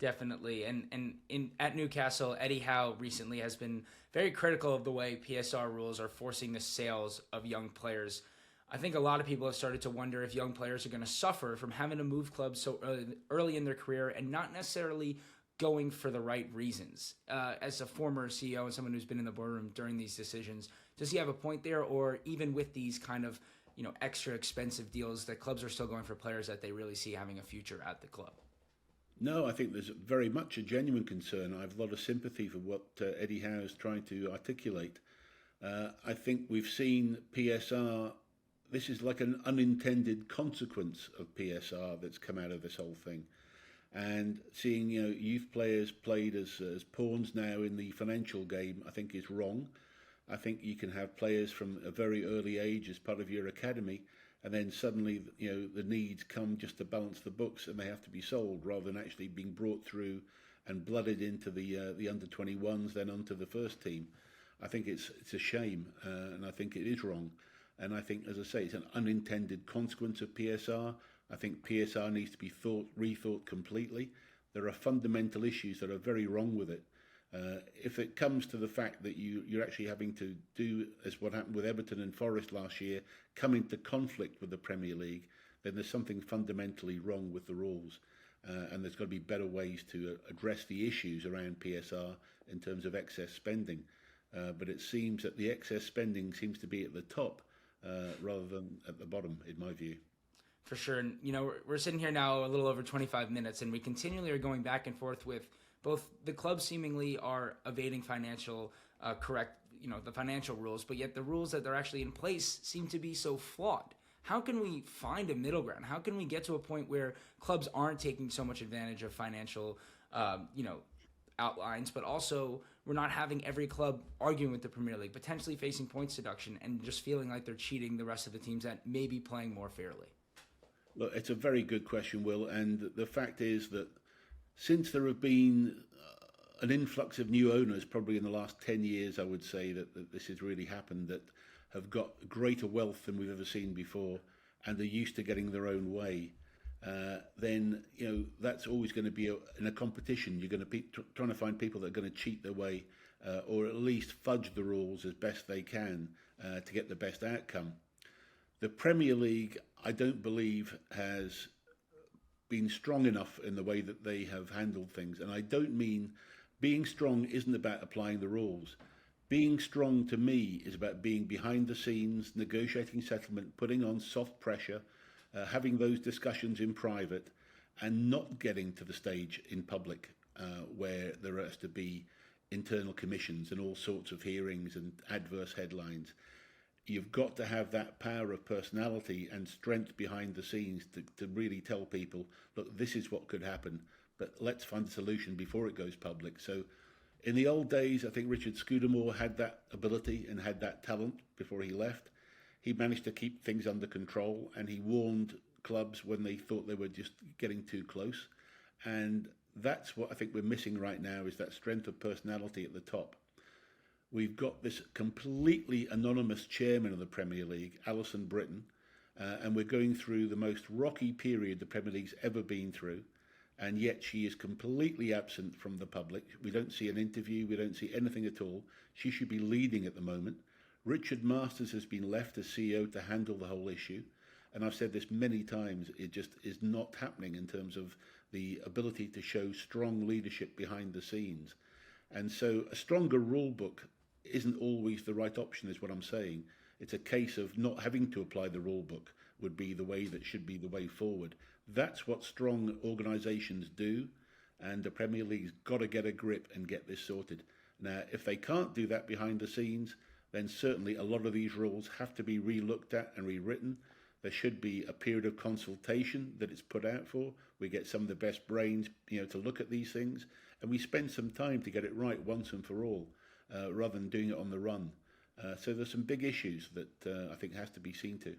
Definitely. And at Newcastle, Eddie Howe recently has been very critical of the way PSR rules are forcing the sales of young players. I think a lot of people have started to wonder if young players are going to suffer from having to move clubs so early in their career and not necessarily going for the right reasons. As a former CEO and someone who's been in the boardroom during these decisions, does he have a point there, or even with these kind of extra expensive deals, that clubs are still going for players that they really see having a future at the club? No, I think there's very much a genuine concern. I have a lot of sympathy for what Eddie Howe is trying to articulate. I think we've seen PSR. This is like an unintended consequence of PSR that's come out of this whole thing. And seeing youth players played as pawns now in the financial game, I think is wrong. I think you can have players from a very early age as part of your academy, and then suddenly the needs come just to balance the books, and they have to be sold rather than actually being brought through and blooded into the under 21s, then onto the first team. I think it's a shame, and I think it is wrong. And I think, as I say, it's an unintended consequence of PSR. I think PSR needs to be rethought completely. There are fundamental issues that are very wrong with it. If it comes to the fact that you're actually having to do, as what happened with Everton and Forest last year, come into conflict with the Premier League, then there's something fundamentally wrong with the rules. And there's got to be better ways to address the issues around PSR in terms of excess spending. But it seems that the excess spending seems to be at the top rather than at the bottom, in my view. For sure. And, we're sitting here now a little over 25 minutes, and we continually are going back and forth with both the clubs seemingly are evading financial the financial rules, but yet the rules that are actually in place seem to be so flawed. How can we find a middle ground? How can we get to a point where clubs aren't taking so much advantage of financial, outlines, but also we're not having every club arguing with the Premier League, potentially facing points deduction and just feeling like they're cheating the rest of the teams that may be playing more fairly? Look, it's a very good question, Will, and the fact is that since there have been an influx of new owners, probably in the last 10 years, I would say that this has really happened, that have got greater wealth than we've ever seen before and are used to getting their own way, then that's always going to be in a competition. You're going to be trying to find people that are going to cheat their way or at least fudge the rules as best they can to get the best outcome. The Premier League, I don't believe, has been strong enough in the way that they have handled things. And I don't mean being strong isn't about applying the rules. Being strong to me is about being behind the scenes, negotiating settlement, putting on soft pressure, having those discussions in private, and not getting to the stage in public where there has to be internal commissions and all sorts of hearings and adverse headlines. You've got to have that power of personality and strength behind the scenes to really tell people, look, this is what could happen, but let's find a solution before it goes public. So in the old days, I think Richard Scudamore had that ability and had that talent before he left. He managed to keep things under control, and he warned clubs when they thought they were just getting too close. And that's what I think we're missing right now, is that strength of personality at the top. We've got this completely anonymous chairman of the Premier League, Alison Britton, and we're going through the most rocky period the Premier League's ever been through, and yet she is completely absent from the public. We don't see an interview, we don't see anything at all. She should be leading at the moment. Richard Masters has been left as CEO to handle the whole issue, and I've said this many times, it just is not happening in terms of the ability to show strong leadership behind the scenes. And so a stronger rule book isn't always the right option, is what I'm saying. It's a case of not having to apply the rule book would be the way that should be the way forward. That's what strong organisations do, and the Premier League's got to get a grip and get this sorted. Now, if they can't do that behind the scenes, then certainly a lot of these rules have to be re-looked at and rewritten. There should be a period of consultation that it's put out for. We get some of the best brains, to look at these things, and we spend some time to get it right once and for all, rather than doing it on the run. So there's some big issues that I think has to be seen to.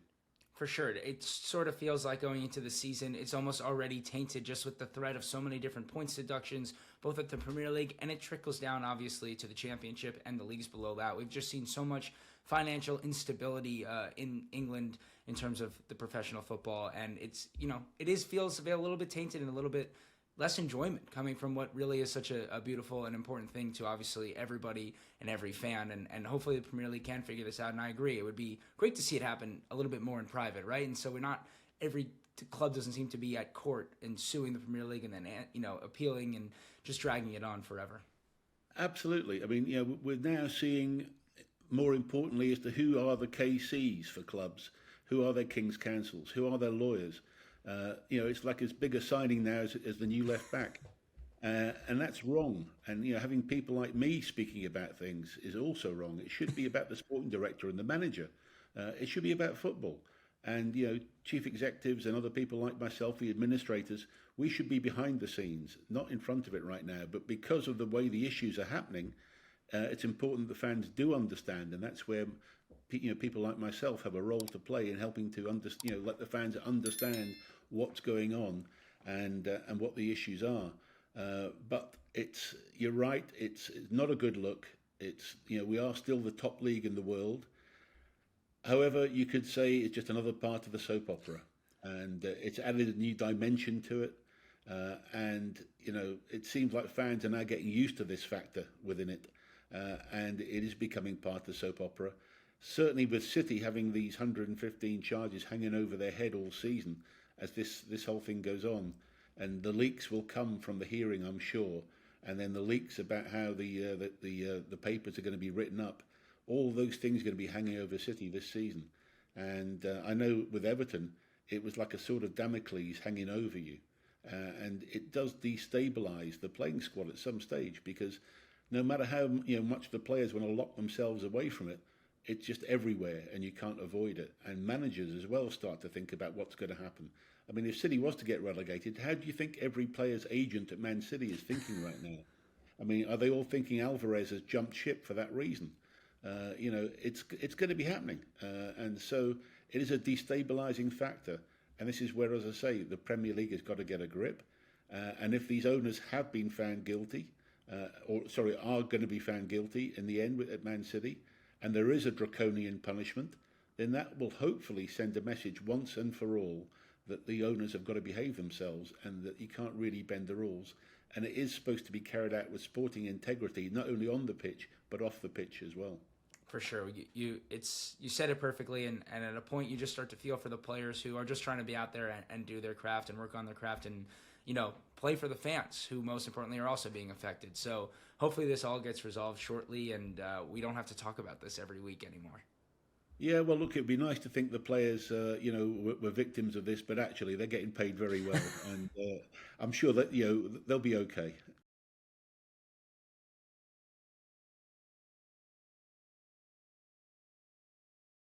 For sure. It sort of feels like going into the season, it's almost already tainted just with the threat of so many different points deductions, both at the Premier League, and it trickles down, obviously, to the Championship and the leagues below that. We've just seen so much financial instability in England in terms of the professional football, and it's, feels a little bit tainted and a little bit less enjoyment coming from what really is such a beautiful and important thing to obviously everybody and every fan. And hopefully the Premier League can figure this out. And I agree, it would be great to see it happen a little bit more in private, right? And so we're not every club doesn't seem to be at court and suing the Premier League and then appealing and just dragging it on forever. Absolutely. I mean, we're now seeing, more importantly, as to who are the KCs for clubs, who are their King's Counsels, who are their lawyers. It's like as big a signing now as the new left back. And that's wrong. And, having people like me speaking about things is also wrong. It should be about the sporting director and the manager. It should be about football. And, chief executives and other people like myself, the administrators, we should be behind the scenes, not in front of it right now. But because of the way the issues are happening, it's important that fans do understand. And that's where people like myself have a role to play in helping to let the fans understand what's going on and what the issues are. But you're right. It's not a good look. We are still the top league in the world. However, you could say it's just another part of the soap opera, and it's added a new dimension to it. It seems like fans are now getting used to this factor within it, and it is becoming part of the soap opera. Certainly, with City having these 115 charges hanging over their head all season, as this whole thing goes on, and the leaks will come from the hearing, I'm sure, and then the leaks about how the papers are going to be written up. All those things are going to be hanging over City this season. And I know with Everton, it was like a sort of Damocles hanging over you. And it does destabilise the playing squad at some stage, because no matter how much the players want to lock themselves away from it, it's just everywhere and you can't avoid it. And managers as well start to think about what's going to happen. I mean, if City was to get relegated, how do you think every player's agent at Man City is thinking right now? I mean, are they all thinking Alvarez has jumped ship for that reason? It's going to be happening, and so it is a destabilising factor. And this is where, as I say, the Premier League has got to get a grip. And if these owners have been found guilty, are going to be found guilty in the end at Man City, and there is a draconian punishment, then that will hopefully send a message once and for all that the owners have got to behave themselves and that you can't really bend the rules. And it is supposed to be carried out with sporting integrity, not only on the pitch but off the pitch as well. For sure, you said it perfectly, and at a point you just start to feel for the players who are just trying to be out there and do their craft and work on their craft and play for the fans who most importantly are also being affected. So hopefully this all gets resolved shortly, and we don't have to talk about this every week anymore. Yeah, well, look, it'd be nice to think the players, were victims of this, but actually they're getting paid very well, and I'm sure that they'll be okay.